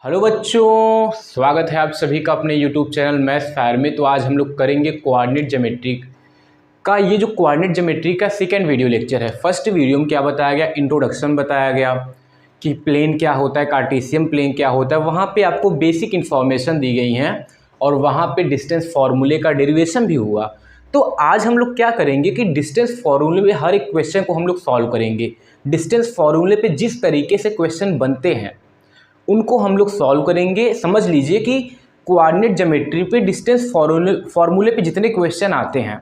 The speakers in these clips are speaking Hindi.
हेलो बच्चों, स्वागत है आप सभी का अपने YouTube चैनल मैथ्स फायर में। तो आज हम लोग करेंगे कोऑर्डिनेट ज्योमेट्री का। ये जो कोऑर्डिनेट ज्योमेट्री का सेकंड वीडियो लेक्चर है। फर्स्ट वीडियो में क्या बताया गया, इंट्रोडक्शन बताया गया कि प्लेन क्या होता है, कार्टेशियन प्लेन क्या होता है। वहाँ पे आपको बेसिक इन्फॉर्मेशन दी गई हैं और वहाँ पे डिस्टेंस फार्मूले का डेरिवेशन भी हुआ। तो आज हम लोग क्या करेंगे कि डिस्टेंस फार्मूले में हर एक क्वेश्चन को हम लोग सॉल्व करेंगे। डिस्टेंस फार्मूले पे जिस तरीके से क्वेश्चन बनते हैं उनको हम लोग सॉल्व करेंगे। समझ लीजिए कि कोऑर्डिनेट ज्योमेट्री पे डिस्टेंस फार्मूले पे जितने क्वेश्चन आते हैं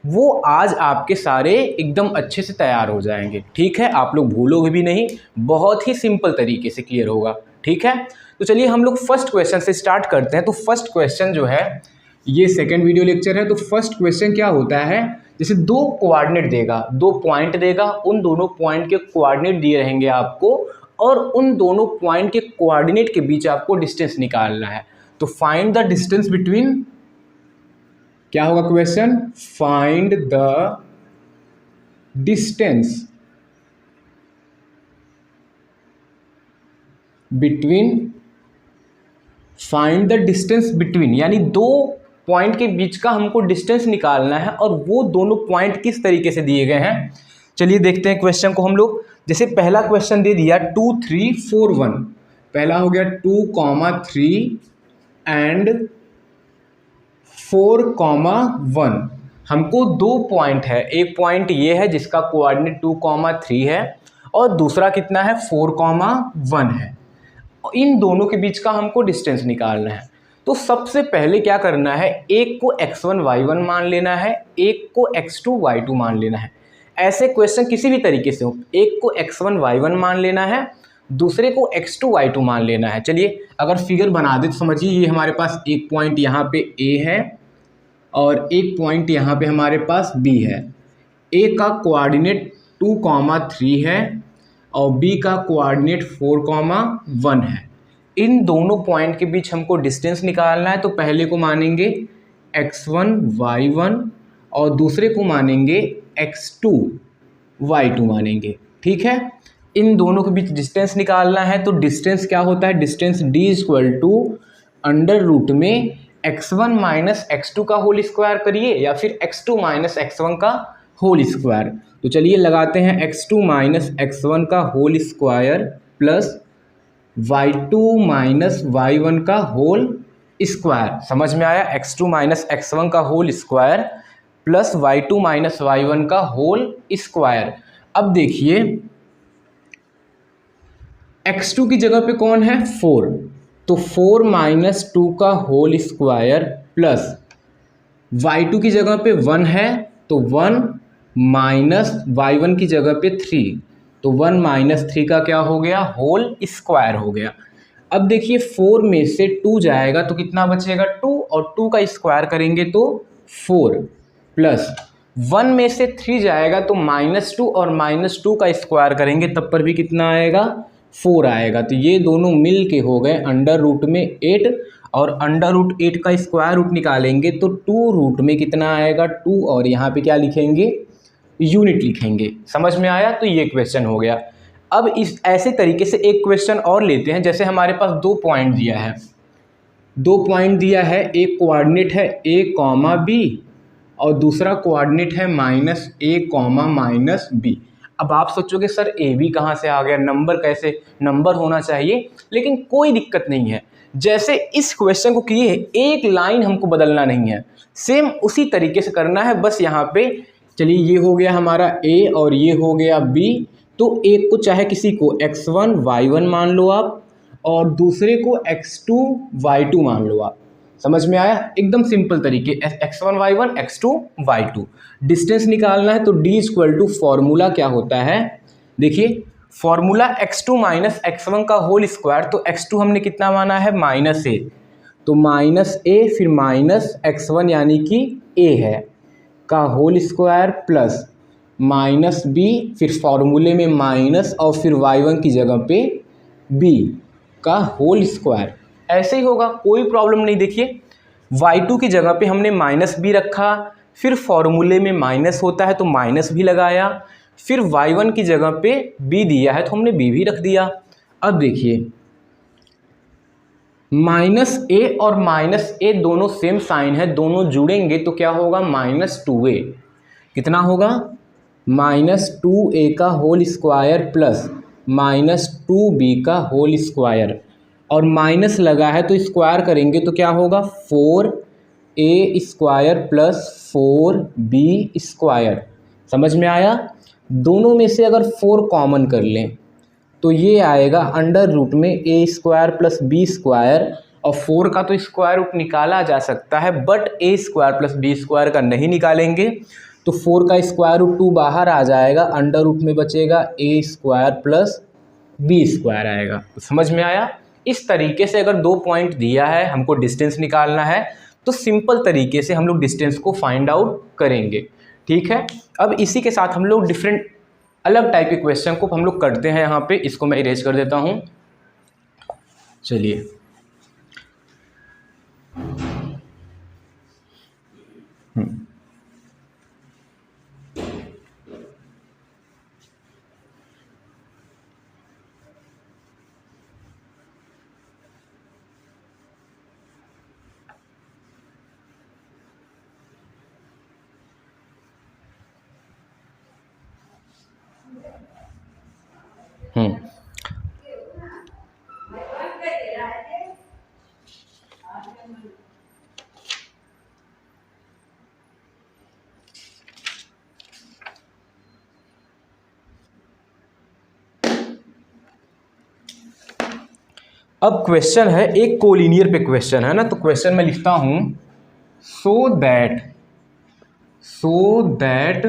वो आज आपके सारे एकदम अच्छे से तैयार हो जाएंगे। ठीक है, आप लोग भूलोगे भी नहीं, बहुत ही सिंपल तरीके से क्लियर होगा। ठीक है, तो चलिए हम लोग फर्स्ट क्वेश्चन से स्टार्ट करते हैं। तो फर्स्ट क्वेश्चन जो है, ये सेकेंड वीडियो लेक्चर है। तो फर्स्ट क्वेश्चन क्या होता है, जैसे दो कोऑर्डिनेट देगा, दो पॉइंट देगा, उन दोनों पॉइंट के कोऑर्डिनेट दिए रहेंगे आपको और उन दोनों पॉइंट के कोऑर्डिनेट के बीच आपको डिस्टेंस निकालना है। तो फाइंड द डिस्टेंस बिटवीन, क्या होगा question, find the distance between, find the distance between यानी दो पॉइंट के बीच का हमको डिस्टेंस निकालना है और वो दोनों पॉइंट किस तरीके से दिए गए हैं। चलिए देखते हैं क्वेश्चन को हम लोग। जैसे पहला क्वेश्चन दे दिया 2 3 4 1, पहला हो गया 2, 3 एंड 4, 1। हमको दो पॉइंट है, एक पॉइंट ये है जिसका कोऑर्डिनेट 2, 3 है और दूसरा कितना है 4, 1 है। इन दोनों के बीच का हमको डिस्टेंस निकालना है। तो सबसे पहले क्या करना है, एक को x1 y1 मान लेना है, एक को x2 y2 मान लेना है। ऐसे क्वेश्चन किसी भी तरीके से हो, एक को x1 y1 मान लेना है, दूसरे को x2 y2 मान लेना है। चलिए अगर फिगर बना दे तो समझिए, ये हमारे पास एक पॉइंट यहाँ पे A है और एक पॉइंट यहाँ पे हमारे पास B है। A का कोऑर्डिनेट 2, 3 है और B का कोऑर्डिनेट 4, 1 है। इन दोनों पॉइंट के बीच हमको डिस्टेंस निकालना है। तो पहले को मानेंगे x1 y1 और दूसरे को मानेंगे x2 y2 मानेंगे। ठीक है, इन दोनों के बीच डिस्टेंस निकालना है। तो डिस्टेंस क्या होता है, डिस्टेंस d = अंडर रूट में x1 माइनस x2 का होल स्क्वायर करिए या फिर x2 माइनस x1 का होल स्क्वायर। तो चलिए लगाते हैं x2 माइनस x1 का whole square plus y2 minus y1 का होल स्क्वायर। समझ में आया, x2 माइनस x1 का whole square plus y2 minus y1 का होल स्क्वायर। अब देखिए x2 की जगह पे कौन है, 4, तो 4 माइनस 2 का होल स्क्वायर प्लस y2 की जगह पे 1 है तो 1 माइनस y1 की जगह पे 3, तो 1 माइनस 3 का क्या हो गया, होल स्क्वायर हो गया। अब देखिए 4 में से 2 जाएगा तो कितना बचेगा, 2, और 2 का स्क्वायर करेंगे तो 4 प्लस 1 में से 3 जाएगा तो -2 और -2 का स्क्वायर करेंगे तब पर भी कितना आएगा, 4 आएगा। तो ये दोनों मिल के हो गए अंडर रूट में 8 और अंडर रूट 8 का स्क्वायर रूट निकालेंगे तो 2 रूट में कितना आएगा, 2, और यहाँ पे क्या लिखेंगे, यूनिट लिखेंगे। समझ में आया, तो ये क्वेश्चन हो गया। अब इस ऐसे तरीके से एक क्वेश्चन और लेते हैं। जैसे हमारे पास दो पॉइंट दिया है, एक कोऑर्डिनेट है a, b और दूसरा कोऑर्डिनेट है -a, -b। अब आप सोचोगे सर a b कहाँ से आ गया, नंबर कैसे, नंबर होना चाहिए, लेकिन कोई दिक्कत नहीं है। जैसे इस क्वेश्चन को किए एक लाइन हमको बदलना नहीं है, सेम उसी तरीके से करना है। बस यहाँ पे चलिए ये हो गया हमारा a और ये हो गया b। तो एक को चाहे किसी को x1 y1 मान लो आप और दूसरे को x2 y2 मान लो आप। समझ में आया, एकदम सिंपल तरीके, x1 y1 x2 y2। Distance निकालना है तो d = फॉर्मूला क्या होता है, देखिए फॉर्मूला x2 माइनस x1 का होल स्क्वायर। तो x2 हमने कितना माना है, -a, तो -a फिर माइनस x1 यानी कि a है का होल स्क्वायर प्लस -b, फिर फॉर्मूले में माइनस और फिर y1 की जगह पे b का होल स्क्वायर। ऐसे ही होगा, कोई प्रॉब्लम नहीं। देखिए y2 की जगह पे हमने -b रखा, फिर फॉर्मूले में माइनस होता है तो माइनस भी लगाया, फिर y1 की जगह पे b दिया है तो हमने b भी रख दिया। अब देखिए माइनस ए और माइनस ए दोनों सेम साइन है, दोनों जुड़ेंगे तो क्या होगा, -2a। कितना होगा, -2a का होल स्क्वायर प्लस -2b का होल स्क्वायर, और माइनस लगा है तो स्क्वायर करेंगे तो क्या होगा, 4a square plus 4b square. समझ में आया। दोनों में से अगर 4 कॉमन कर लें तो ये आएगा अंडर रूट में a square plus B square, और 4 का तो स्क्वायर रूट निकाला जा सकता है but a square plus B square का नहीं निकालेंगे, तो 4 का स्क्वायर रूट 2 बाहर आ जाएगा, अंडर रूट में बचेगा a square plus B square आएगा। तो समझ में आया। इस तरीके से अगर 2 पॉइंट दिया है, हमको डिस्टेंस निकालना है, तो सिंपल तरीके से हम लोग डिस्टेंस को फाइंड आउट करेंगे। ठीक है। अब इसी के साथ हम लोग डिफरेंट अलग टाइप के क्वेश्चन को हम लोग करते हैं। यहाँ पे इसको मैं इरेज कर देता हूँ। चलिए, अब क्वेश्चन है एक कोलिनियर पे क्वेश्चन है ना, तो क्वेश्चन में लिखता हूं सो दैट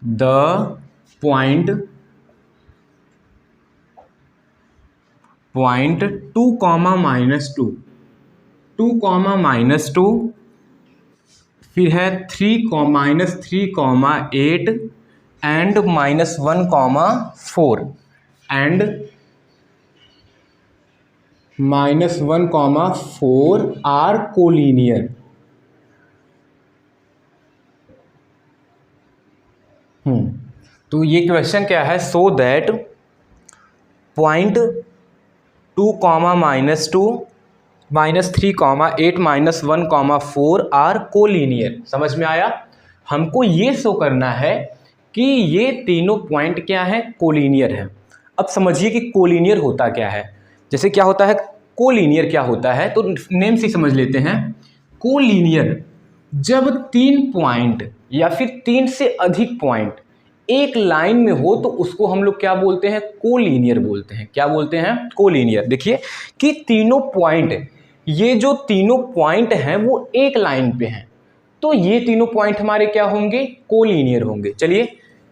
द पॉइंट 2, -2 फिर है 3, -3, 8 एंड -1, 4 एंड -1, 4 आर कोलिनियर। तो ये क्वेश्चन क्या है, so that point 2, -2, -3, 8, -1, 4 are collinear. समझ में आया। हमको ये शो करना है कि ये तीनों पॉइंट क्या है, कोलिनियर है। अब समझिए कि कोलिनियर होता क्या है। जैसे क्या होता है, कोलिनियर क्या होता है, तो नेम से समझ लेते हैं। कोलिनियर जब 3 पॉइंट या फिर 3 से अधिक पॉइंट एक लाइन में हो तो उसको हम लोग क्या बोलते हैं, कोलिनियर बोलते हैं। क्या बोलते हैं, कोलिनियर। देखिए कि तीनों पॉइंट, ये जो तीनों पॉइंट हैं वो एक लाइन पे हैं, तो ये तीनों पॉइंट हमारे क्या होंगे, कोलिनियर होंगे। चलिए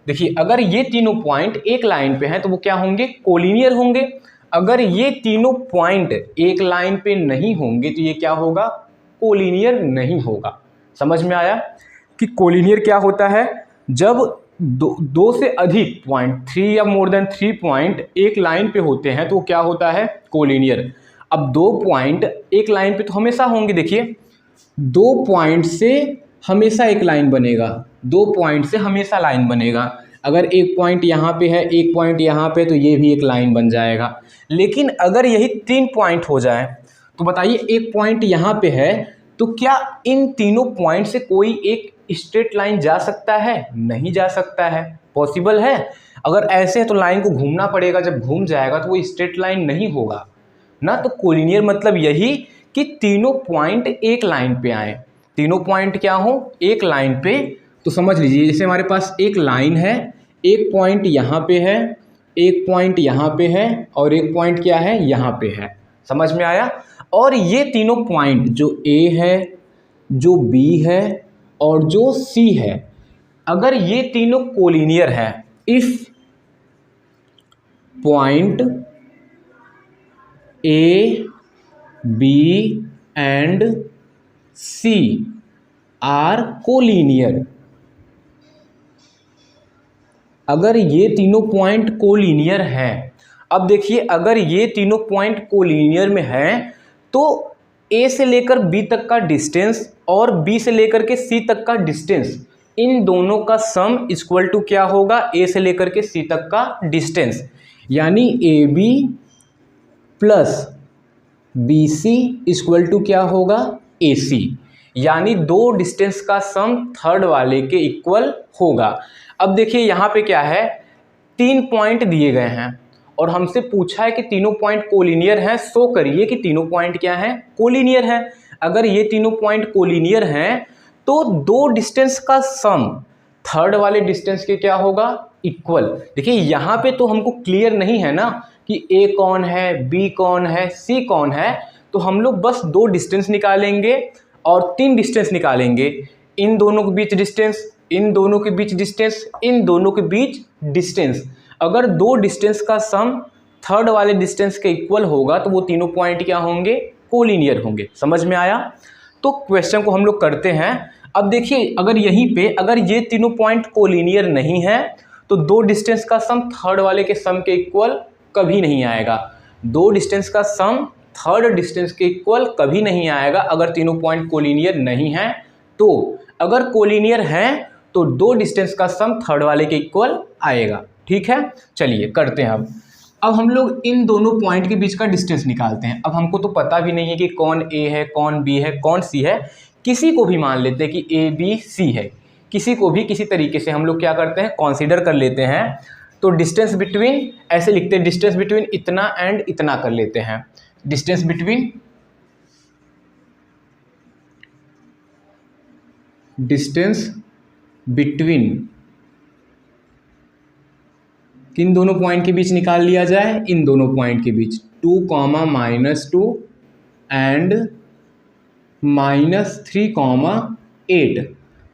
देखिए, अगर ये तीनों पॉइंट एक लाइन पे हैं तो वो क्या होंगे, कोलिनियर होंगे। अगर ये तीनों पॉइंट एक लाइन पे नहीं होंगे तो ये क्या होगा, कोलिनियर नहीं होगा। समझ में आया कि कोलिनियर क्या होता है, जब दो से अधिक पॉइंट, 3 या मोर देन 3 पॉइंट एक लाइन पे होते हैं तो वो क्या होता है, कोलिनियर। अब 2 पॉइंट एक लाइन पे तो हमेशा होंगे। देखिए 2 पॉइंट से हमेशा एक लाइन बनेगा, 2 पॉइंट से हमेशा लाइन बनेगा। अगर एक पॉइंट यहाँ पे है, एक पॉइंट यहाँ पे, तो ये भी एक लाइन बन जाएगा। लेकिन अगर यही 3 पॉइंट हो जाए तो बताइए, एक पॉइंट यहाँ पे है तो क्या इन तीनों पॉइंट से कोई एक स्ट्रेट लाइन जा सकता है, नहीं जा सकता है। पॉसिबल है। अगर ऐसे है तो लाइन को घूमना पड़ेगा, जब घूम जाएगा तो वो स्ट्रेट लाइन नहीं होगा ना। तो कोलिनियर मतलब यही कि तीनों पॉइंट एक लाइन पे आए, तीनों पॉइंट क्या हो, एक लाइन पे। तो समझ लीजिए जैसे हमारे पास एक लाइन है, एक पॉइंट यहाँ पे है, एक पॉइंट यहाँ पे है, और एक पॉइंट क्या है, यहाँ पे है। समझ में आया। और ये तीनों पॉइंट जो A है, जो B है और जो C है, अगर ये तीनों कोलिनियर है, if point A, B and C are collinear, अगर ये तीनों पॉइंट कोलिनियर हैं। अब देखिए अगर ये तीनों पॉइंट कोलिनियर में हैं तो A से लेकर B तक का डिस्टेंस और B से लेकर के C तक का डिस्टेंस, इन दोनों का सम इक्वल टू क्या होगा, A से लेकर के C तक का डिस्टेंस। यानी AB plus BC equal to क्या होगा, AC, यानी दो डिस्टेंस का सम थर्ड वाले के इक्वल होगा। अब देखिए यहाँ पे क्या है, 3 पॉइंट दिए गए हैं और हमसे पूछा है कि तीनों पॉइंट कोलिनियर हैं, शो करिए कि तीनों पॉइंट क्या हैं, कोलिनियर हैं। अगर ये तीनों पॉइंट कोलिनियर हैं तो दो डिस्टेंस का सम थर्ड वाले डिस्टेंस के क्या होगा, इक्वल। देखिए यहाँ पे तो हमको क्लियर नहीं है ना कि A कौन है, B कौन है, C कौन है, तो हम लोग बस दो डिस्टेंस निकालेंगे और 3 डिस्टेंस निकालेंगे। इन दोनों के बीच डिस्टेंस, इन दोनों के बीच डिस्टेंस, इन दोनों के बीच डिस्टेंस। अगर दो डिस्टेंस का सम थर्ड वाले डिस्टेंस के इक्वल होगा तो वो तीनों पॉइंट क्या होंगे, कोलिनियर होंगे। समझ में आया? तो क्वेश्चन को हम लोग करते हैं। अब देखिए अगर यहीं पे अगर ये तीनों पॉइंट कोलिनियर नहीं है तो दो डिस्टेंस का सम थर्ड वाले के सम के इक्वल कभी नहीं आएगा। दो डिस्टेंस का सम थर्ड डिस्टेंस के इक्वल कभी नहीं आएगा अगर तीनों पॉइंट कोलिनियर नहीं है। तो अगर कोलिनियर हैं तो दो डिस्टेंस का सम थर्ड वाले के इक्वल आएगा। ठीक है, चलिए करते हैं। अब हम लोग इन दोनों पॉइंट के बीच का डिस्टेंस निकालते हैं। अब हमको तो पता भी नहीं है कि कौन A है, कौन B है, कौन C है। किसी को भी मान लेते हैं कि A B C है, किसी को भी किसी तरीके से हम लोग क्या करते हैं, कॉन्सिडर कर लेते हैं। तो डिस्टेंस बिटवीन ऐसे लिखते हैं, डिस्टेंस बिटवीन इतना एंड इतना कर लेते हैं। डिस्टेंस बिटवीन किन दोनों पॉइंट के बीच निकाल लिया जाए, इन दोनों पॉइंट के बीच 2, -2 एंड -3, 8।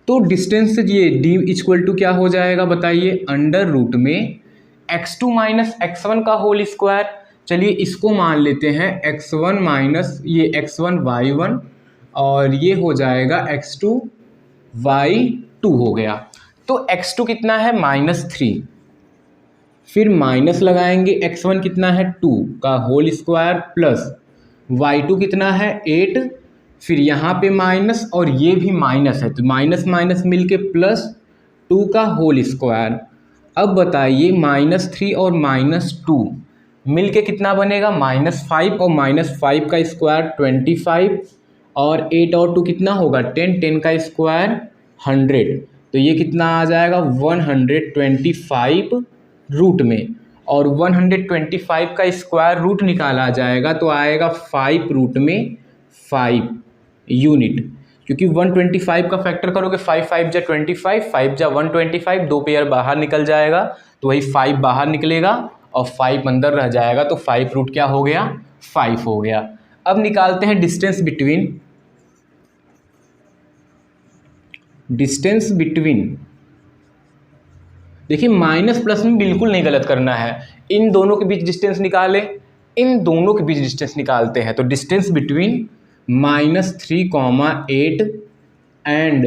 तो डिस्टेंस ये d इक्वल टू क्या हो जाएगा बताइए, अंडर रूट में x2 माइनस x1 का होल स्क्वायर। चलिए इसको मान लेते हैं x1 माइनस ये x1 y1 और ये हो जाएगा x2 y2 हो गया। तो x2 कितना है, -3, फिर माइनस लगाएंगे, x1 कितना है 2 का होल स्क्वायर प्लस y2 कितना है 8, फिर यहाँ पे माइनस और ये भी माइनस है तो माइनस माइनस मिलके प्लस 2 का होल स्क्वायर। अब बताइए -3 और -2 मिलके कितना बनेगा, -5 और -5 का स्क्वायर 25 और 8 और 2 कितना होगा 10, 10 का स्क्वायर 100। तो ये कितना आ जाएगा 125 रूट में, और 125 का स्क्वायर रूट निकाला जाएगा तो आएगा 5 रूट में 5 यूनिट। क्योंकि 125 का फैक्टर करोगे 5 5 जा 25, 5 जा 125, 2 पेयर बाहर निकल जाएगा तो वही 5 बाहर निकलेगा और 5 अंदर रह जाएगा तो 5 रूट क्या हो गया, 5 हो गया। अब निकालते हैं डिस्टेंस बिटवीन देखिए माइनस प्लस में बिल्कुल नहीं गलत करना है। इन दोनों के बीच डिस्टेंस निकालें, इन दोनों के बीच डिस्टेंस निकालते हैं। तो डिस्टेंस बिटवीन -3, 8 एंड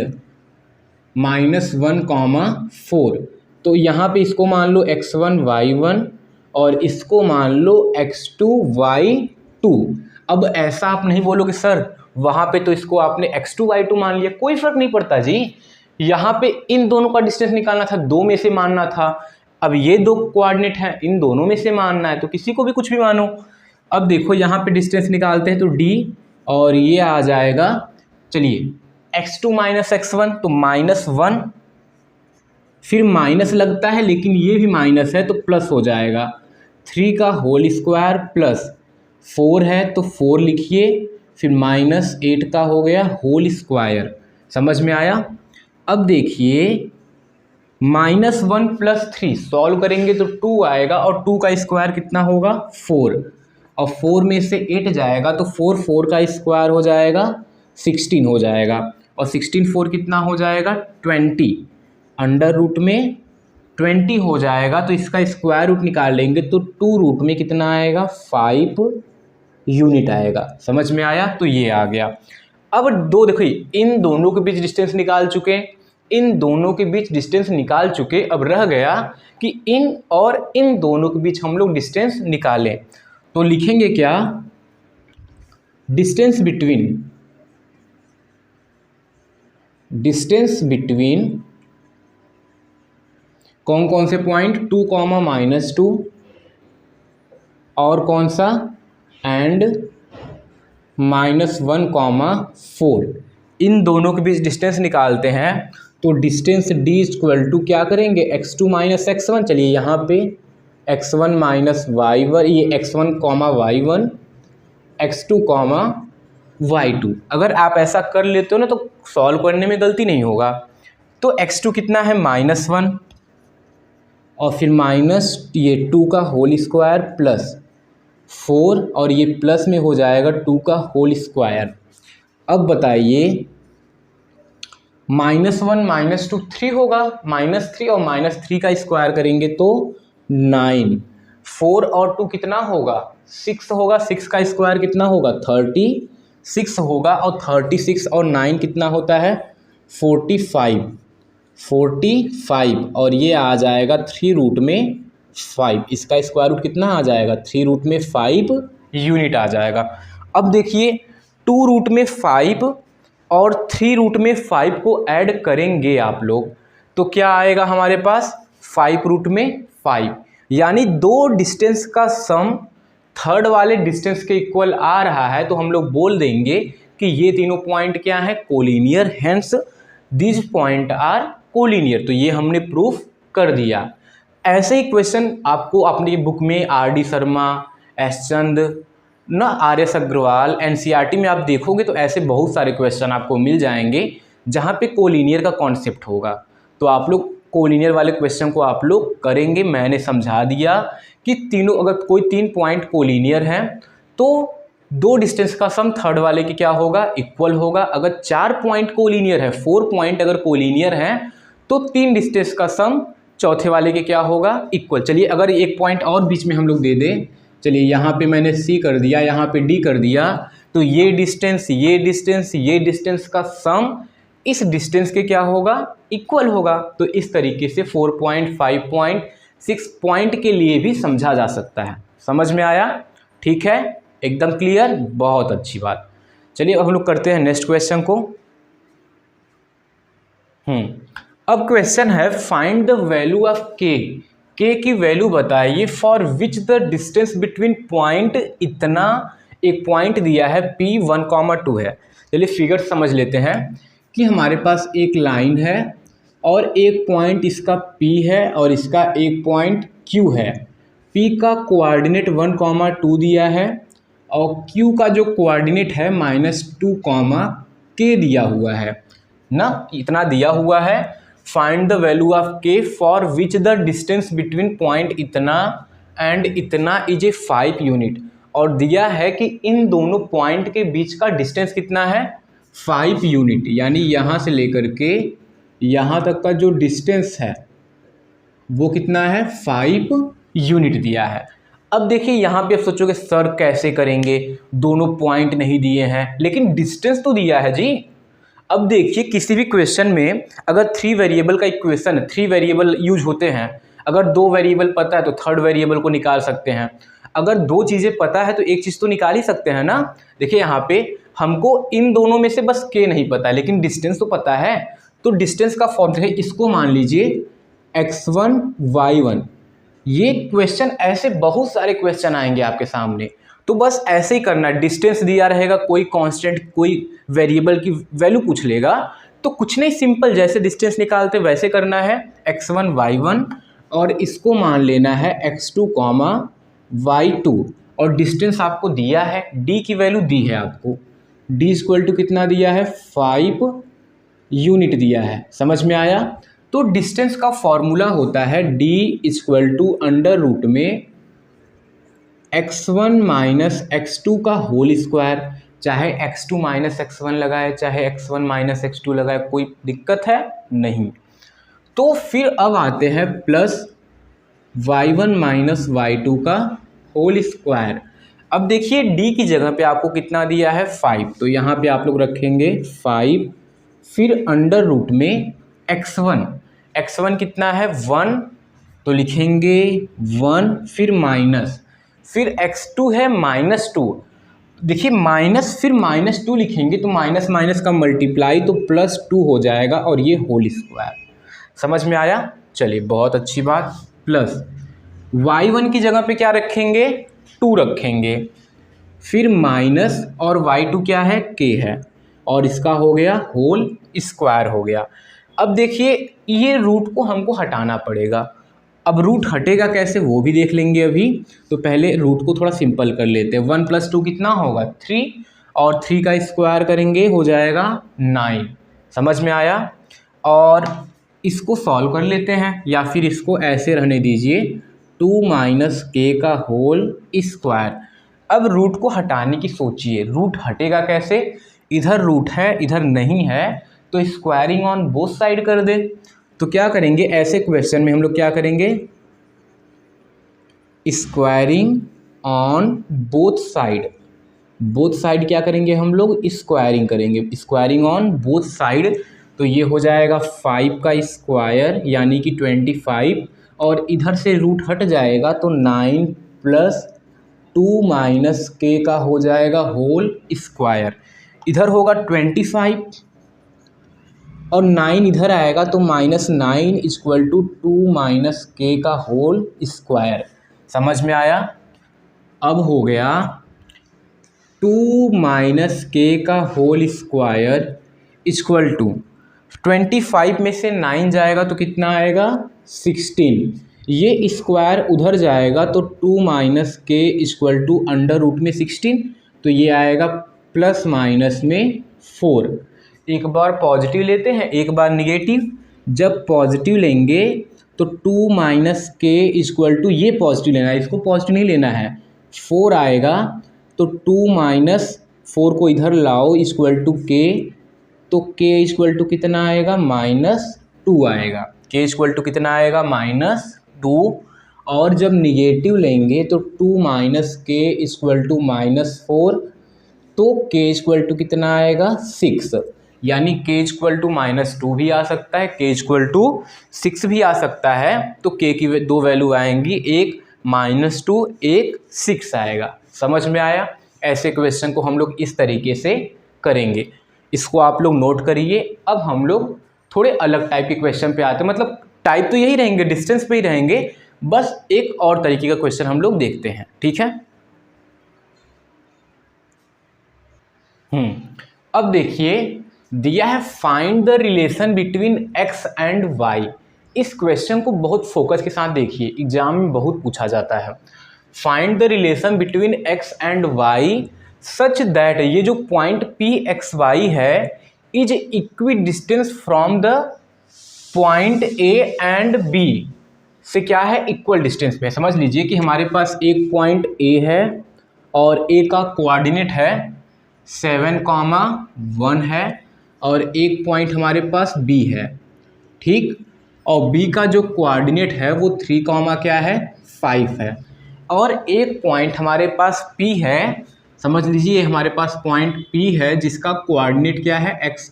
-1, 4। तो यहाँ पे इसको मान लो x1 y1 और इसको मान लो x2 y2। अब ऐसा आप नहीं बोलोगे सर वहाँ पे तो इसको आपने x2 y2 मान लिया, कोई फर्क नहीं पड़ता जी। यहाँ पे इन दोनों का डिस्टेंस निकालना था, दो में से मानना था। अब ये दो कोऑर्डिनेट हैं, इन दोनों में से मानना है तो किसी को भी कुछ भी मानो। अब देखो यहाँ पे डिस्टेंस निकालते हैं तो d और ये आ जाएगा, चलिए x2 माइनस x1 तो -1, फिर माइनस लगता है लेकिन ये भी माइनस है तो प्लस हो जाएगा, 3 का होल स्क्वायर प्लस 4 है तो 4 लिखिए, फिर -8 का हो गया होल स्क्वायर। समझ में आया? अब देखिए -1 + 3 सॉल्व करेंगे तो 2 आएगा और 2 का स्क्वायर कितना होगा 4, और 4 में से 8 जाएगा तो 4 का स्क्वायर हो जाएगा 16 हो जाएगा, और 16 4 कितना हो जाएगा 20, अंडर रूट में 20 हो जाएगा। तो इसका स्क्वायर रूट निकाल लेंगे तो 2 रूट में कितना आएगा 5 यूनिट आएगा। समझ में आया? तो ये आ गया। अब दो देखिए इन दोनों के बीच डिस्टेंस निकाल चुके, इन दोनों के बीच डिस्टेंस निकाल चुके। अब रह गया कि इन और इन दोनों के बीच हम लोग डिस्टेंस निकालें। तो लिखेंगे क्या, डिस्टेंस बिटवीन कौन कौन से पॉइंट 2, -2 और कौन सा एंड -1,4। इन दोनों के बीच डिस्टेंस निकालते हैं तो डिस्टेंस d इक्वल टू क्या करेंगे, x2 माइनस x1। चलिए यहाँ पे x1 माइनस y1, ये x1 comma y1, x2 comma y2। अगर आप ऐसा कर लेते हो ना तो सॉल्व करने में गलती नहीं होगा। तो x2 कितना है -1 और फिर माइनस ये 2 का होल स्क्वायर प्लस 4 और ये प्लस में हो जाएगा 2 का होल स्क्वायर। अब बताइए -1 -2 3 होगा, -3 और -3 का स्क्वायर करेंगे तो 9। 4 और 2 कितना होगा, 6 होगा। 6 का स्क्वायर कितना होगा, 36 होगा। और 36 और 9 कितना होता है, 45 और ये आ जाएगा 3 रूट में 5। इसका स्क्वायर रूट कितना आ जाएगा, 3 रूट में 5 यूनिट आ जाएगा। अब देखिए 2 रूट में 5 और 3 रूट में 5 को ऐड करेंगे आप लोग तो क्या आएगा हमारे पास, 5 रूट में 5। यानी दो डिस्टेंस का सम थर्ड वाले डिस्टेंस के इक्वल आ रहा है तो हम लोग बोल देंगे कि ये तीनों पॉइंट क्या है, collinear, hence this point are collinear. तो ये हमने प्रूफ कर दिया। ऐसे ही क्वेश्चन आपको अपनी बुक में आर.डी. शर्मा, एस चंद, ना आर.एस. अग्रवाल, एनसीईआरटी में आप देखोगे तो ऐसे बहुत सारे क्वेश्चन आपको मिल जाएंगे जहाँ पे कोलिनियर का कॉन्सेप्ट होगा। तो आप लोग कोलिनियर वाले क्वेश्चन को आप लोग करेंगे। मैंने समझा दिया कि तीनों, अगर कोई 3 पॉइंट कोलिनियर हैं तो दो डिस्टेंस का सम थर्ड वाले की क्या होगा, इक्वल होगा। अगर 4 पॉइंट कोलिनियर है, 4 पॉइंट अगर कोलिनियर हैं तो 3 डिस्टेंस का सम चौथे वाले के क्या होगा, इक्वल। चलिए अगर एक पॉइंट और बीच में हम लोग दे दें, चलिए यहाँ पे मैंने C कर दिया, यहाँ पे D कर दिया, तो ये डिस्टेंस, ये डिस्टेंस, ये डिस्टेंस का सम इस डिस्टेंस के क्या होगा, इक्वल होगा। तो इस तरीके से 4 पॉइंट, 5 पॉइंट, 6 पॉइंट के लिए भी समझा जा सकता है। समझ में आया, ठीक है, एकदम क्लियर, बहुत अच्छी बात। चलिए अब हम लोग करते हैं नेक्स्ट क्वेश्चन को। अब क्वेश्चन है फाइंड द वैल्यू ऑफ के की वैल्यू बताइए for which the distance between point, इतना एक पॉइंट दिया है P 1,2 है। चलिए फिगर समझ लेते हैं कि हमारे पास एक लाइन है और एक पॉइंट इसका P है और इसका एक पॉइंट Q है। P का कोऑर्डिनेट 1,2 दिया है और Q का जो कोऑर्डिनेट है -2, K दिया हुआ है ना, इतना दिया हुआ है। फाइंड द वैल्यू ऑफ के for which the distance between point इतना एंड इतना इज ए 5 यूनिट। और दिया है कि इन दोनों पॉइंट के बीच का डिस्टेंस कितना है, 5 यूनिट। यानी यहाँ से लेकर के यहाँ तक का जो डिस्टेंस है वो कितना है, 5 यूनिट दिया है। अब देखिए यहाँ पे आप सोचोगे सर कैसे करेंगे, दोनों पॉइंट नहीं दिए हैं लेकिन डिस्टेंस तो दिया है जी। अब देखिए किसी भी क्वेश्चन में अगर 3 वेरिएबल का इक्वेशन, 3 वेरिएबल यूज होते हैं। अगर 2 वेरिएबल पता है तो थर्ड वेरिएबल को निकाल सकते हैं। अगर 2 चीज़ें पता है तो एक चीज़ तो निकाल ही सकते हैं ना। देखिए यहाँ पे हमको इन दोनों में से बस के नहीं पता है लेकिन डिस्टेंस तो पता है। तो डिस्टेंस का फॉर्मूला है, इसको मान लीजिए x1 y1। ये क्वेश्चन ऐसे बहुत सारे क्वेश्चन आएंगे आपके सामने, तो बस ऐसे ही करना। डिस्टेंस दिया रहेगा, कोई कांस्टेंट, कोई वेरिएबल की वैल्यू पूछ लेगा तो कुछ नहीं, सिंपल जैसे डिस्टेंस निकालते वैसे करना है, x1 y1 और इसको मान लेना है x2 y2। और डिस्टेंस आपको दिया है, d की वैल्यू दी है आपको, d इक्वल टू कितना दिया है, 5 यूनिट दिया है। समझ में आया। तो डिस्टेंस का फॉर्मूला होता है d equal to under root में x1 माइनस x2 का होल स्क्वायर। चाहे x2 माइनस x1 लगाए, चाहे x1 माइनस x2 लगाए, कोई दिक्कत है नहीं। तो फिर अब आते हैं प्लस y1 माइनस y2 का होल स्क्वायर। अब देखिए d की जगह पे आपको कितना दिया है, 5, तो यहाँ पे आप लोग रखेंगे 5, फिर अंडर रूट में x1 कितना है, 1, तो लिखेंगे 1, फिर माइनस, फिर x2 है -2। देखिए माइनस फिर -2 लिखेंगे तो माइनस माइनस का मल्टीप्लाई तो +2 हो जाएगा और ये होल स्क्वायर। समझ में आया। चलिए बहुत अच्छी बात। प्लस y1 की जगह पे क्या रखेंगे, 2 रखेंगे, फिर माइनस और y2 क्या है, k है, और इसका हो गया होल स्क्वायर हो गया। अब देखिए ये रूट को हमको हटाना पड़ेगा। अब रूट हटेगा कैसे वो भी देख लेंगे अभी। तो पहले रूट को थोड़ा सिंपल कर लेते हैं। 1 + 2 कितना होगा 3, और 3 का स्क्वायर करेंगे हो जाएगा 9। समझ में आया। और इसको सॉल्व कर लेते हैं, या फिर इसको ऐसे रहने दीजिए 2 - k का होल स्क्वायर। अब रूट को हटाने की सोचिए, रूट हटेगा कैसे, इधर रूट है इधर नहीं है, तो स्क्वायरिंग ऑन बोथ साइड कर दे। तो क्या करेंगे ऐसे क्वेश्चन में हम लोग क्या करेंगे, squaring on both side. Both side क्या करेंगे हम लोग, स्क्वायरिंग करेंगे, स्क्वायरिंग ऑन बोथ साइड। तो ये हो जाएगा 5 का स्क्वायर यानी कि 25, और इधर से रूट हट जाएगा तो 9 + 2 - k का हो जाएगा होल स्क्वायर। इधर होगा 25 और 9 इधर आएगा तो -9 = 2 - k का होल स्क्वायर। समझ में आया। अब हो गया 2 - k का होल स्क्वायर इक्वल टू 25 में से 9 जाएगा तो कितना आएगा 16। ये स्क्वायर उधर जाएगा तो 2 - k इक्वल टू √ में 16, तो ये आएगा प्लस माइनस में 4। एक बार पॉजिटिव लेते हैं एक बार निगेटिव। जब पॉजिटिव लेंगे तो 2 - k इक्वल टू, ये पॉजिटिव लेना है, इसको पॉजिटिव नहीं लेना है, 4 आएगा तो 2 - 4 को इधर लाओ इक्वल टू k, तो k इक्वल टू कितना आएगा -2 आएगा। k इक्वल टू कितना आएगा -2। और जब निगेटिव लेंगे तो 2 - k इक्वल टू -4, तो k इक्वल टू कितना आएगा 6, यानी k इक्वल टू -2 भी आ सकता है, k इक्वल टू 6 भी आ सकता है। तो k की दो वैल्यू आएंगी, एक -2 एक 6 आएगा। समझ में आया। ऐसे क्वेश्चन को हम लोग इस तरीके से करेंगे, इसको आप लोग नोट करिए। अब हम लोग थोड़े अलग टाइप के क्वेश्चन पे आते हैं, मतलब टाइप तो यही रहेंगे, डिस्टेंस पे ही रहेंगे, बस एक और तरीके का क्वेश्चन हम लोग देखते हैं, ठीक है। अब देखिए दिया है find the relation between x and y। इस क्वेश्चन को बहुत फोकस के साथ देखिए, एग्जाम में बहुत पूछा जाता है। Find the relation between x and y such that, ये जो पॉइंट PXY है is equi distance from the point A and B से क्या है, इक्वल डिस्टेंस पे। समझ लीजिए कि हमारे पास एक पॉइंट A है और A का कोऑर्डिनेट है 7,1 है, और एक पॉइंट हमारे पास B है, ठीक। और B का जो कोऑर्डिनेट है वो 3, क्या है 5 है, और एक पॉइंट हमारे पास P है। समझ लीजिए हमारे पास पॉइंट P है जिसका कोऑर्डिनेट क्या है x,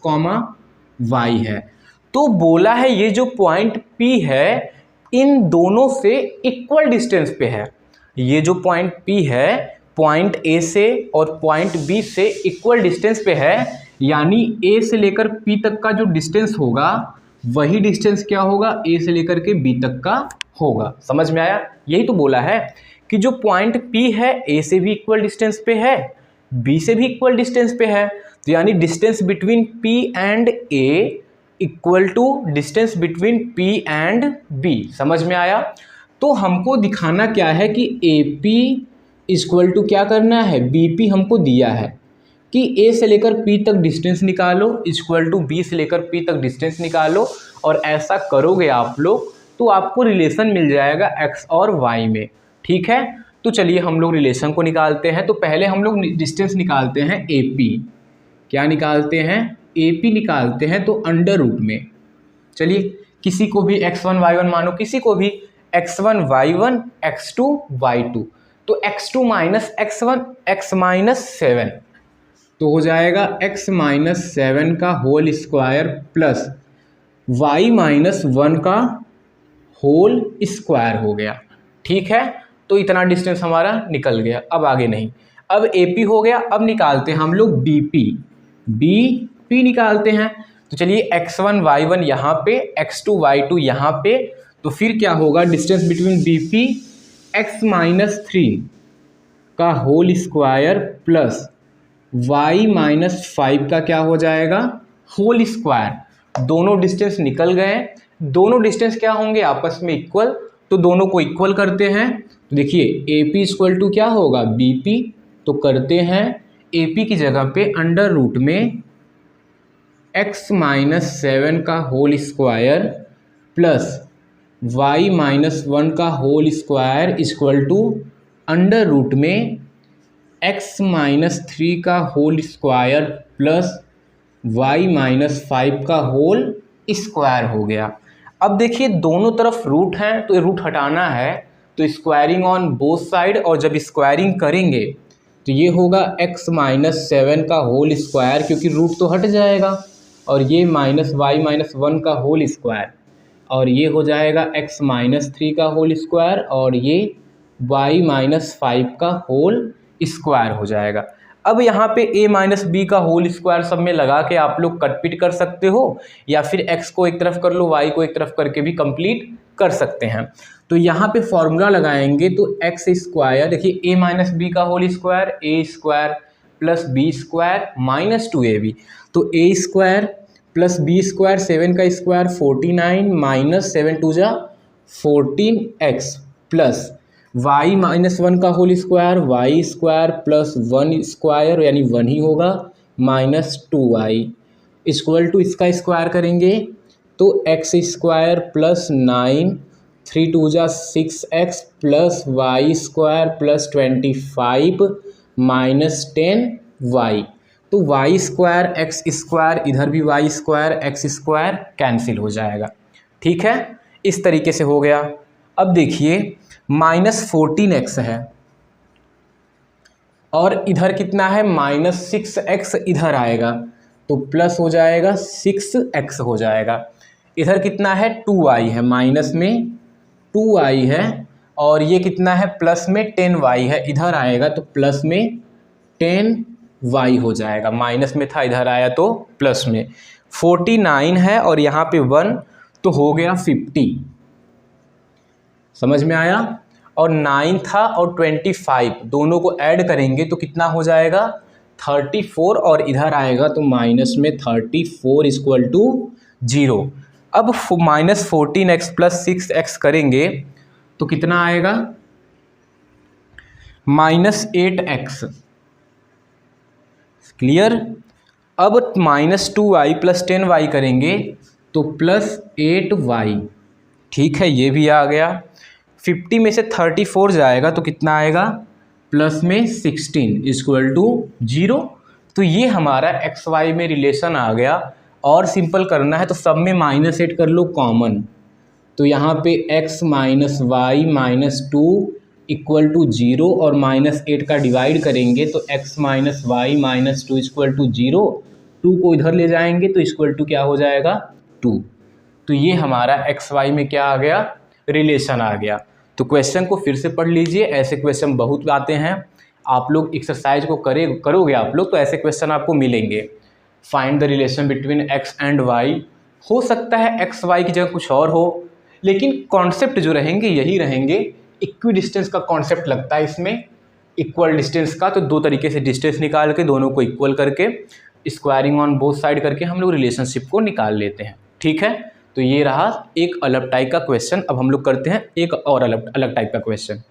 y है। तो बोला है ये जो पॉइंट P है इन दोनों से इक्वल डिस्टेंस पे है। ये जो पॉइंट P है पॉइंट A से और पॉइंट B से इक्वल डिस्टेंस पे है, यानी A से लेकर P तक का जो डिस्टेंस होगा वही डिस्टेंस क्या होगा A से लेकर के B तक का होगा। समझ में आया। यही तो बोला है कि जो पॉइंट P है A से भी इक्वल डिस्टेंस पे है, B से भी इक्वल डिस्टेंस पे है, तो यानी distance between P and A equal to distance between P and B। समझ में आया। तो हमको दिखाना क्या है कि AP इक्वल टू क्या करना है, BP हमको दिया है कि A से लेकर P तक डिस्टेंस निकालो इक्वल टू B से लेकर P तक डिस्टेंस निकालो, और ऐसा करोगे आप लोग तो आपको रिलेशन मिल जाएगा x और y में, ठीक है। तो चलिए हम लोग रिलेशन को निकालते हैं। तो पहले हम लोग डिस्टेंस निकालते हैं AP। क्या निकालते हैं, AP निकालते हैं, तो अंडर रूट में, चलिए किसी को भी x1 y1 मानो, किसी को भी x1 y1 x2 y2, तो x2 - x1 x - 7, तो हो जाएगा x - 7 का होल स्क्वायर प्लस y - 1 का होल स्क्वायर हो गया, ठीक है। तो इतना डिस्टेंस हमारा निकल गया। अब आगे नहीं, अब AP हो गया। अब निकालते हैं हम लोग BP निकालते हैं। तो चलिए x1 y1 यहाँ पे, x2 y2 यहाँ पे, तो फिर क्या होगा डिस्टेंस बिटवीन BP x - 3 का whole square plus y minus 5 का क्या हो जाएगा, होल स्क्वायर। दोनों डिस्टेंस निकल गए, दोनों डिस्टेंस क्या होंगे, आपस में इक्वल, तो दोनों को इक्वल करते हैं। तो देखिए ए पी इक्वल टू क्या होगा, बी पी, तो करते हैं ए पी की जगह पे अंडर रूट में x माइनस 7 का whole square plus y minus 1 का whole square equal to under root में x माइनस 3 का whole square plus y minus 5 का होल स्क्वायर हो गया। अब देखिए दोनों तरफ रूट हैं तो रूट हटाना है, तो स्क्वायरिंग ऑन बोथ साइड, और जब स्क्वायरिंग करेंगे तो ये होगा x माइनस 7 का होल स्क्वायर, क्योंकि रूट तो हट जाएगा, और ये माइनस y माइनस 1 का होल स्क्वायर, और ये हो जाएगा x माइनस 3 का होल स्क्वायर, और ये y माइनस 5 का होल स्क्वायर हो जाएगा। अब यहाँ पे a माइनस बी का होल स्क्वायर सब में लगा के आप लोग कटपिट कर सकते हो, या फिर x को एक तरफ कर लो, y को एक तरफ करके भी कंप्लीट कर सकते हैं। तो यहाँ पे फॉर्मूला लगाएंगे तो एक्स स्क्वायर, देखिए a माइनस बी का whole square, a square plus B square minus 2ab, तो a square plus B square 7 का स्क्वायर 49 माइनस 7 2 जा 14x प्लस y माइनस 1 का whole square, y square plus 1 square यानी 1 ही होगा माइनस 2y इक्वल टू इसका स्क्वायर करेंगे तो x स्क्वायर प्लस 9 3 2 जा 6x plus y square plus 25 minus 10y, तो वाई स्क्वायर एक्स स्क्वायर, इधर भी y square x square cancel हो जाएगा। ठीक है, इस तरीके से हो गया। अब देखिए माइनस 14x है और इधर कितना है माइनस 6x, इधर आएगा तो प्लस हो जाएगा 6x हो जाएगा। इधर कितना है 2y है, माइनस में 2y है, और ये कितना है प्लस में 10y है, इधर आएगा तो प्लस में 10y हो जाएगा। माइनस में था इधर आया तो प्लस में 49 है और यहाँ पे 1 तो हो गया 50, समझ में आया। और 9 था और 25 दोनों को ऐड करेंगे तो कितना हो जाएगा 34, और इधर आएगा तो माइनस में 34 इक्वल टू 0। अब माइनस 14x प्लस 6x करेंगे तो कितना आएगा माइनस 8x, क्लियर। अब माइनस 2y प्लस 10y करेंगे तो प्लस 8y, ठीक है, ये भी आ गया। 50 में से 34 जाएगा तो कितना आएगा प्लस में 16 इक्वल टू 0। तो ये हमारा एक्स वाई में रिलेशन आ गया। और सिंपल करना है तो सब में माइनस 8 कर लो कॉमन, तो यहाँ पे x minus y minus 2 equal to 0 और माइनस 8 का डिवाइड करेंगे तो x minus y minus 2 equal to 0, 2 को इधर ले जाएंगे तो इक्वल टू क्या हो जाएगा 2। तो ये हमारा एक्स वाई में क्या आ गया रिलेशन आ गया। तो क्वेश्चन को फिर से पढ़ लीजिए, ऐसे क्वेश्चन बहुत आते हैं, आप लोग एक्सरसाइज को करोगे आप लोग तो ऐसे क्वेश्चन आपको मिलेंगे। Find the relation between x and y, हो सकता है एक्स वाई की जगह कुछ और हो, लेकिन कॉन्सेप्ट जो रहेंगे यही रहेंगे। इक्वी डिस्टेंस का कॉन्सेप्ट लगता है इसमें, इक्वल डिस्टेंस का, तो दो तरीके से डिस्टेंस निकाल के दोनों को इक्वल करके स्क्वायरिंग ऑन बोथ साइड करके हम लोग रिलेशनशिप को निकाल लेते हैं। ठीक है, तो ये रहा एक अलग टाइप का क्वेश्चन। अब हम लोग करते हैं एक और अलग टाइप का क्वेश्चन।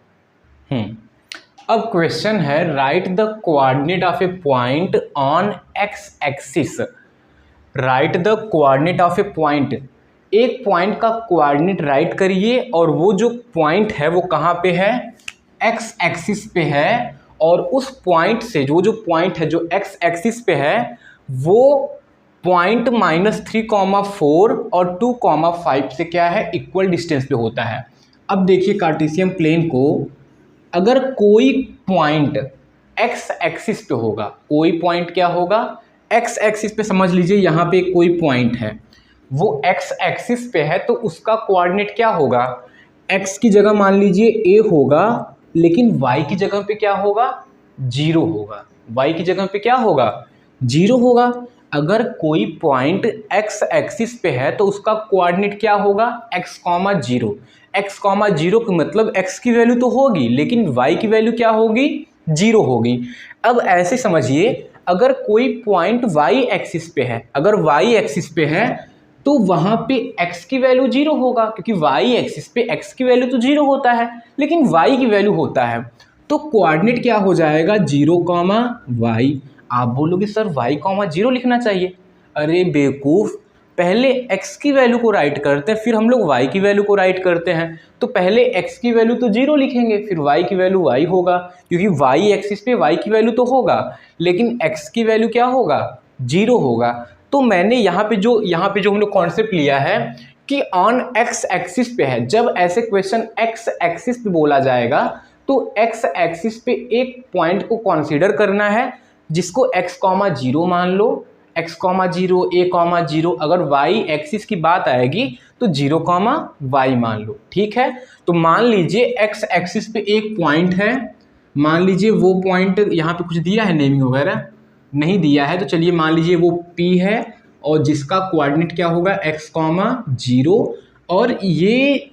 अब क्वेश्चन है right the coordinate of A point on x axis. Right the coordinate of A point, एक पॉइंट का कोऑर्डिनेट राइट करिए और वो जो पॉइंट है वो कहाँ पे है एक्स एक्सिस पे है, और उस पॉइंट से जो पॉइंट है जो एक्स एक्सिस पे है वो पॉइंट -3,4 और 2,5 से क्या है इक्वल डिस्टेंस पे होता है। अब देखिए कार्टेशियन प्लेन को अगर कोई पॉइंट एक्स एक्सिस पे होगा, कोई पॉइंट क्या होगा एक्स एक्सिस पे, समझ लीजिए यहाँ पे कोई पॉइंट है वो एक्स एक्सिस पे है, तो उसका कोऑर्डिनेट क्या होगा, एक्स की जगह मान लीजिए ए होगा, लेकिन वाई की जगह पे क्या होगा 0 होगा, वाई की जगह पे क्या होगा 0 होगा। अगर कोई पॉइंट एक्स एक्सिस पे है तो उसका कोऑर्डिनेट क्या होगा x, 0। x, 0 का मतलब x की वैल्यू तो होगी, लेकिन y की वैल्यू क्या होगी जीरो होगी। अब ऐसे समझिए, अगर कोई पॉइंट वाई एक्सिस पे है, अगर वाई एक्सिस पे है तो वहां पे x की वैल्यू जीरो होगा, क्योंकि वाई एक्सिस पे x की वैल्यू तो जीरो होता है लेकिन y की वैल्यू होता है। तो कोऑर्डिनेट क्या हो जाएगा, 0, आप बोलोगे सर y, 0 लिखना चाहिए। अरे बेवकूफ़, पहले x की वैल्यू को राइट करते हैं फिर हम लोग y की वैल्यू को राइट करते हैं। तो पहले x की वैल्यू तो 0 लिखेंगे, फिर y की वैल्यू y होगा, क्योंकि y एक्सिस पे y की वैल्यू तो होगा लेकिन x की वैल्यू क्या होगा, 0 होगा। तो मैंने यहाँ पे जो हम लोग कॉन्सेप्ट लिया है कि ऑन x एक्सिस पे है, जब ऐसे क्वेश्चन x एक्सिस पे बोला जाएगा तो x एक्सिस पे एक पॉइंट को कंसीडर करना है जिसको x, 0 मान लो, x, 0, a, 0। अगर y एक्सिस की बात आएगी तो 0, y मान लो, ठीक है। तो मान लीजिए x एक्सिस पे एक पॉइंट है, मान लीजिए वो पॉइंट यहाँ पे कुछ दिया है नेमिंग वगैरह नहीं दिया है, तो चलिए मान लीजिए वो P है और जिसका कोऑर्डिनेट क्या होगा x, 0। और ये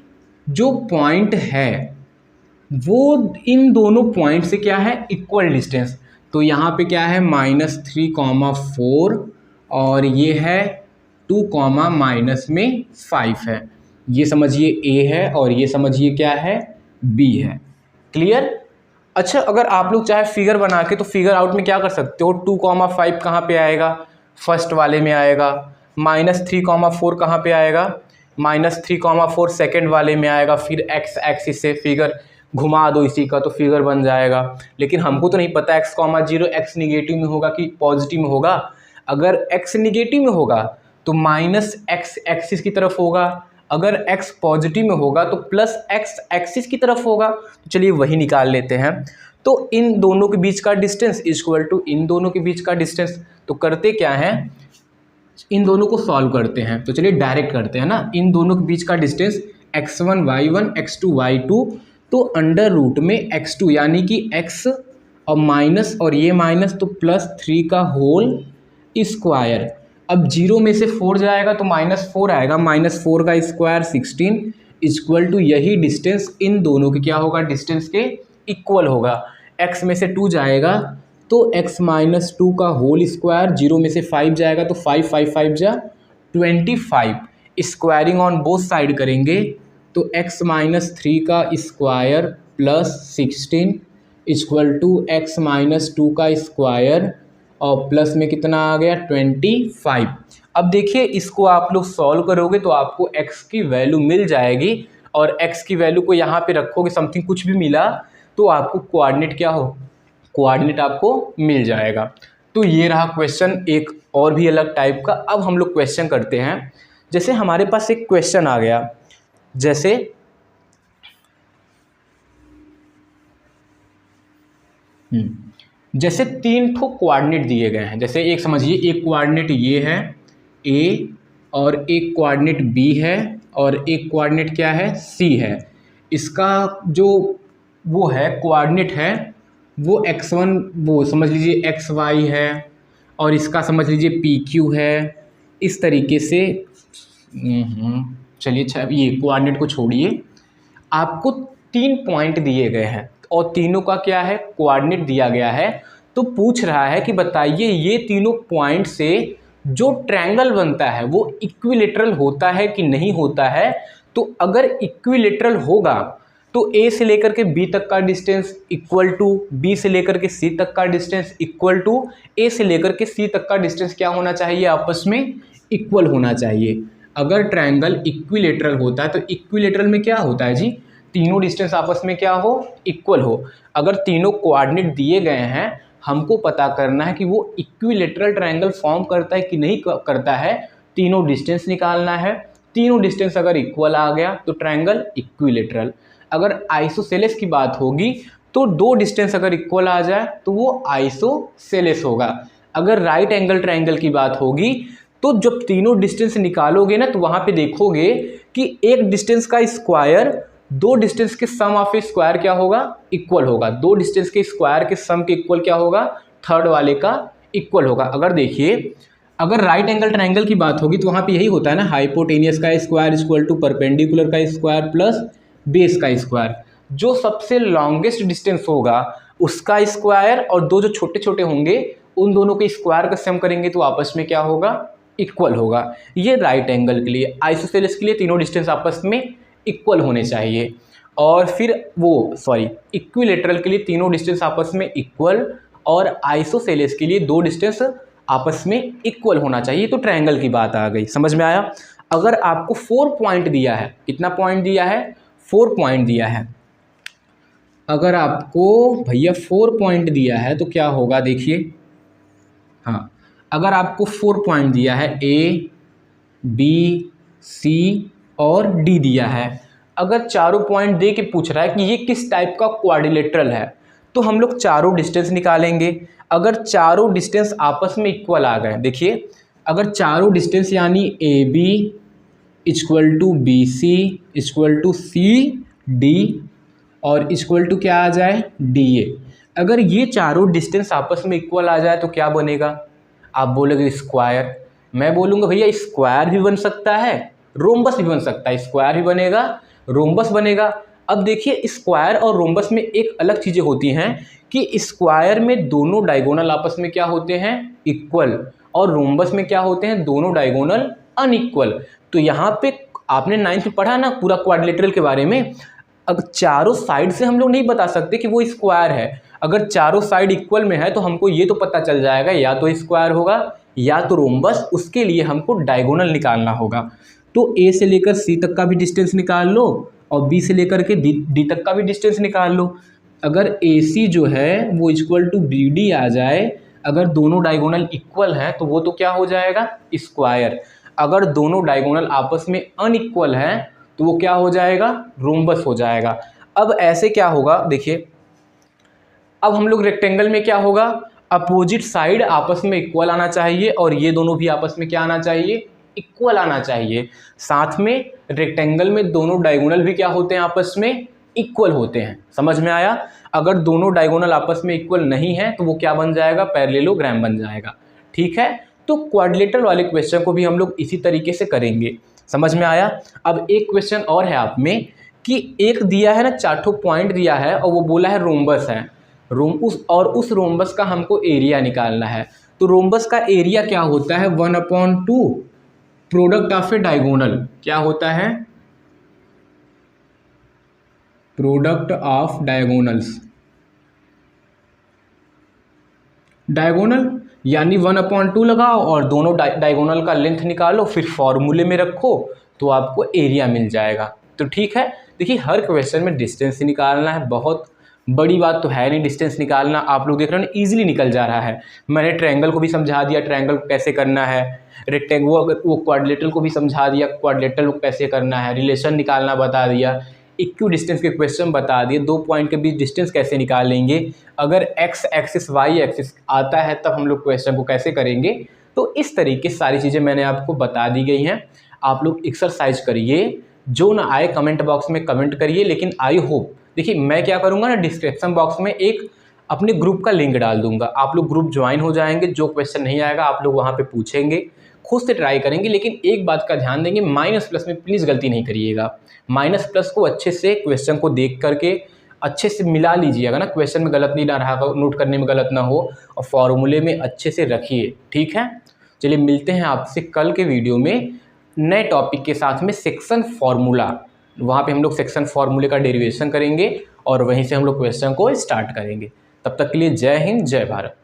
जो पॉइंट है वो इन दोनों पॉइंट से क्या है, इक्वल डिस्टेंस। तो यहाँ पे क्या है -3, 4 और ये है 2, -5 है। ये समझिए A है और ये समझिए क्या है, B है। क्लियर। अच्छा, अगर आप लोग चाहे फिगर बना के तो फिगर आउट में क्या कर सकते हो, 2, 5 कहाँ पे आएगा, फर्स्ट वाले में आएगा। -3, 4 कहाँ पे आएगा, -3, 4 सेकेंड वाले में आएगा। फिर x एक्सिस से फिगर घुमा दो इसी का तो फिगर बन जाएगा। लेकिन हमको तो नहीं पता x, 0 x निगेटिव में होगा कि पॉजिटिव में होगा। अगर x निगेटिव में होगा तो -x एक्सिस की तरफ होगा, अगर x पॉजिटिव में होगा तो +x एक्सिस की तरफ होगा। तो चलिए वही निकाल लेते हैं। तो इन दोनों के बीच का डिस्टेंस इक्वल टू इन दोनों के बीच का डिस्टेंस। तो करते क्या है, इन दोनों को सॉल्व करते हैं। तो चलिए डायरेक्ट करते हैं ना, इन दोनों के बीच का distance x1 y1 x2 y2। तो अंडर रूट में x2 यानी कि x और माइनस और ये माइनस तो +3 का होल स्क्वायर। अब 0 में से 4 जाएगा तो -4 आएगा, -4 का स्क्वायर 16 इक्वल टू यही डिस्टेंस इन दोनों के क्या होगा, डिस्टेंस के इक्वल होगा। x में से 2 जाएगा तो x -2 का होल स्क्वायर, 0 में से 5 जाएगा तो 5, 5, 5 जा 25। स्क्वायरिंग ऑन बोथ साइड करेंगे तो x -3 का स्क्वायर +16 इक्वल टू x -2 का स्क्वायर और प्लस में कितना आ गया 25। अब देखिए इसको आप लोग सॉल्व करोगे तो आपको x की वैल्यू मिल जाएगी और x की वैल्यू को यहाँ पे रखोगे, समथिंग कुछ भी मिला तो आपको कोऑर्डिनेट क्या हो, कोऑर्डिनेट आपको मिल जाएगा। तो ये रहा क्वेश्चन, एक और भी अलग टाइप का। अब हम लोग क्वेश्चन करते हैं। जैसे हमारे पास एक क्वेश्चन आ गया, जैसे जैसे 3 ठो कोऑर्डिनेट दिए गए हैं। जैसे एक समझिए, एक कोऑर्डिनेट ये है A और एक कोऑर्डिनेट B है और एक कोऑर्डिनेट क्या है, C है। इसका जो वो है कोऑर्डिनेट है वो x1 वो समझ लीजिए xy है और इसका समझ लीजिए PQ है। इस तरीके से चलिए अच्छा ये कोऑर्डिनेट को छोड़िए, आपको 3 पॉइंट दिए गए हैं और तीनों का क्या है, कोऑर्डिनेट दिया गया है। तो पूछ रहा है कि बताइए ये तीनों पॉइंट से जो ट्रायंगल बनता है वो इक्विलेटरल होता है कि नहीं होता है। तो अगर इक्विलेटरल होगा तो A से लेकर के B तक का डिस्टेंस इक्वल टू B से लेकर के C तक का डिस्टेंस इक्वल टू A से लेकर के C तक का डिस्टेंस क्या होना चाहिए, आपस में इक्वल होना चाहिए। अगर ट्रायंगल इक्विलेटरल होता है तो इक्विलेटरल में क्या होता है जी, तीनों डिस्टेंस आपस में क्या हो, इक्वल हो। अगर तीनों कोऑर्डिनेट दिए गए हैं, हमको पता करना है कि वो इक्विलेटरल ट्रायंगल फॉर्म करता है कि नहीं करता है। तीनों डिस्टेंस निकालना है, तीनों डिस्टेंस अगर इक्वल आ गया तो ट्रायंगल इक्विलेटरल। अगर आइसोसेलेस की बात होगी तो 2 डिस्टेंस अगर इक्वल आ जाए तो वो आइसोसेलेस होगा। अगर राइट एंगल ट्रायंगल की बात होगी तो जब तीनों डिस्टेंस निकालोगे ना तो वहाँ पे देखोगे कि एक डिस्टेंस का स्क्वायर 2 डिस्टेंस के सम ऑफ ए स्क्वायर क्या होगा, इक्वल होगा। 2 डिस्टेंस के स्क्वायर के सम के इक्वल क्या होगा, थर्ड वाले का इक्वल होगा। अगर देखिए अगर राइट एंगल ट्रायंगल की बात होगी तो वहाँ पे यही होता है ना, हाइपोटेनियस का स्क्वायर इक्वल टू परपेंडिकुलर का स्क्वायर प्लस बेस का स्क्वायर। जो सबसे लॉन्गेस्ट डिस्टेंस होगा उसका स्क्वायर और दो जो छोटे छोटे होंगे उन दोनों के स्क्वायर का सम करेंगे तो आपस में क्या होगा, इक्वल होगा। ये राइट एंगल के लिए। आइसोसेलेस के लिए तीनों डिस्टेंस आपस में इक्वल होने चाहिए। और फिर इक्विलेटरल के लिए तीनों डिस्टेंस आपस में इक्वल, और आइसोसेलेस के लिए दो डिस्टेंस आपस में इक्वल होना चाहिए। तो ट्रायंगल की बात आ गई, समझ में आया। अगर आपको 4 पॉइंट दिया है, कितना पॉइंट दिया है, 4 पॉइंट दिया है, अगर आपको भैया 4 पॉइंट दिया है तो क्या होगा देखिए, हाँ, अगर आपको 4 पॉइंट दिया है, ए बी सी और डी दिया है, अगर चारों पॉइंट दे के पूछ रहा है कि ये किस टाइप का क्वाड्रिलेटरल है, तो हम लोग चारों डिस्टेंस निकालेंगे। अगर चारों डिस्टेंस आपस में इक्वल आ गए, देखिए अगर चारों डिस्टेंस यानी A B equal to B C equal to C D और इक्वल टू क्या आ जाए, डी ए, अगर ये चारों डिस्टेंस आपस में इक्वल आ जाए तो क्या बनेगा, आप बोलोगे स्क्वायर। मैं बोलूँगा भैया स्क्वायर भी बन सकता है, रोम्बस भी बन सकता है, स्क्वायर भी बनेगा, रोम्बस बनेगा। अब देखिए स्क्वायर और रोम्बस में एक अलग चीज़ें होती हैं कि स्क्वायर में दोनों डायगोनल आपस में क्या होते हैं, इक्वल, और रोम्बस में क्या होते हैं, दोनों डायगोनल अनइक्वल। तो यहाँ पे आपने 9th में पढ़ा ना पूरा क्वाड्रिलेटरल के बारे में। अब चारों साइड से हम लोग नहीं बता सकते कि वो स्क्वायर है। अगर चारों साइड इक्वल में है तो हमको ये तो पता चल जाएगा या तो स्क्वायर होगा या तो रोम्बस। उसके लिए हमको डायगोनल निकालना होगा। तो ए से लेकर सी तक का भी डिस्टेंस निकाल लो और बी से लेकर के डी तक का भी डिस्टेंस निकाल लो। अगर ए सी जो है वो इक्वल टू बी डी आ जाए, अगर दोनों डायगोनल इक्वल हैं तो वो तो क्या हो जाएगा, स्क्वायर। अगर दोनों डायगोनल आपस में अनइक्वल हैं तो वो क्या हो जाएगा, रोम्बस हो जाएगा। अब ऐसे क्या होगा देखिए, अब हम लोग रेक्टेंगल में क्या होगा, अपोजिट साइड आपस में इक्वल आना चाहिए और ये दोनों भी आपस में क्या आना चाहिए, इक्वल आना चाहिए। साथ में रेक्टेंगल में दोनों डायगोनल भी क्या होते हैं, आपस में इक्वल होते हैं। समझ में आया। अगर दोनों डायगोनल आपस में इक्वल नहीं है तो वो क्या बन जाएगा, पैरेललोग्राम बन जाएगा। ठीक है, तो क्वाड्रिलेटरल वाले क्वेश्चन को भी हम लोग इसी तरीके से करेंगे। समझ में आया। अब एक क्वेश्चन और है आप में कि एक दिया है ना, 4 पॉइंट दिया है और वो बोला है रोम्बस है, उस रोम्बस का हमको एरिया निकालना है। तो रोम्बस का एरिया क्या होता है, 1/2 प्रोडक्ट ऑफ ए डायगोनल। क्या होता है, प्रोडक्ट ऑफ डायगोनल्स। डायगोनल यानी 1/2 लगाओ और दोनों डायगोनल का लेंथ निकालो, फिर फॉर्मूले में रखो तो आपको एरिया मिल जाएगा। तो ठीक है, देखिए हर क्वेश्चन में डिस्टेंस निकालना है, बहुत बड़ी बात तो है नहीं डिस्टेंस निकालना। आप लोग देख रहे हो ना, ईजिली निकल जा रहा है। मैंने ट्रायंगल को भी समझा दिया, ट्रायंगल को कैसे करना है, वो क्वाड्रिलेटरल को भी समझा दिया, क्वाड्रिलेटरल को कैसे करना है, रिलेशन निकालना बता दिया, इक्वी डिस्टेंस के क्वेश्चन बता दिए, 2 पॉइंट के बीच डिस्टेंस कैसे निकालेंगे, अगर एक्स एक्सिस वाई एक्सिस आता है तब हम लोग क्वेश्चन को कैसे करेंगे। तो इस तरीके से सारी चीज़ें मैंने आपको बता दी गई हैं। आप लोग एक्सरसाइज करिए, जो ना आए कमेंट बॉक्स में कमेंट करिए। लेकिन आई होप, देखिए मैं क्या करूँगा ना, डिस्क्रिप्शन बॉक्स में एक अपने ग्रुप का लिंक डाल दूंगा, आप लोग ग्रुप ज्वाइन हो जाएंगे। जो क्वेश्चन नहीं आएगा आप लोग वहाँ पे पूछेंगे, खुद से ट्राई करेंगे। लेकिन एक बात का ध्यान देंगे, माइनस प्लस में प्लीज़ गलती नहीं करिएगा। माइनस प्लस को अच्छे से क्वेश्चन को देख करके अच्छे से मिला लीजिएगा ना, क्वेश्चन में गलत नहीं ना रहा, नोट करने में गलत ना हो, और फॉर्मूले में अच्छे से रखिए। ठीक है, चलिए मिलते हैं आपसे कल के वीडियो में नए टॉपिक के साथ में, सेक्शन फार्मूला। वहाँ पे हम लोग सेक्शन फार्मूले का डेरिवेशन करेंगे और वहीं से हम लोग क्वेश्चन को स्टार्ट करेंगे। तब तक के लिए जय हिंद, जय भारत।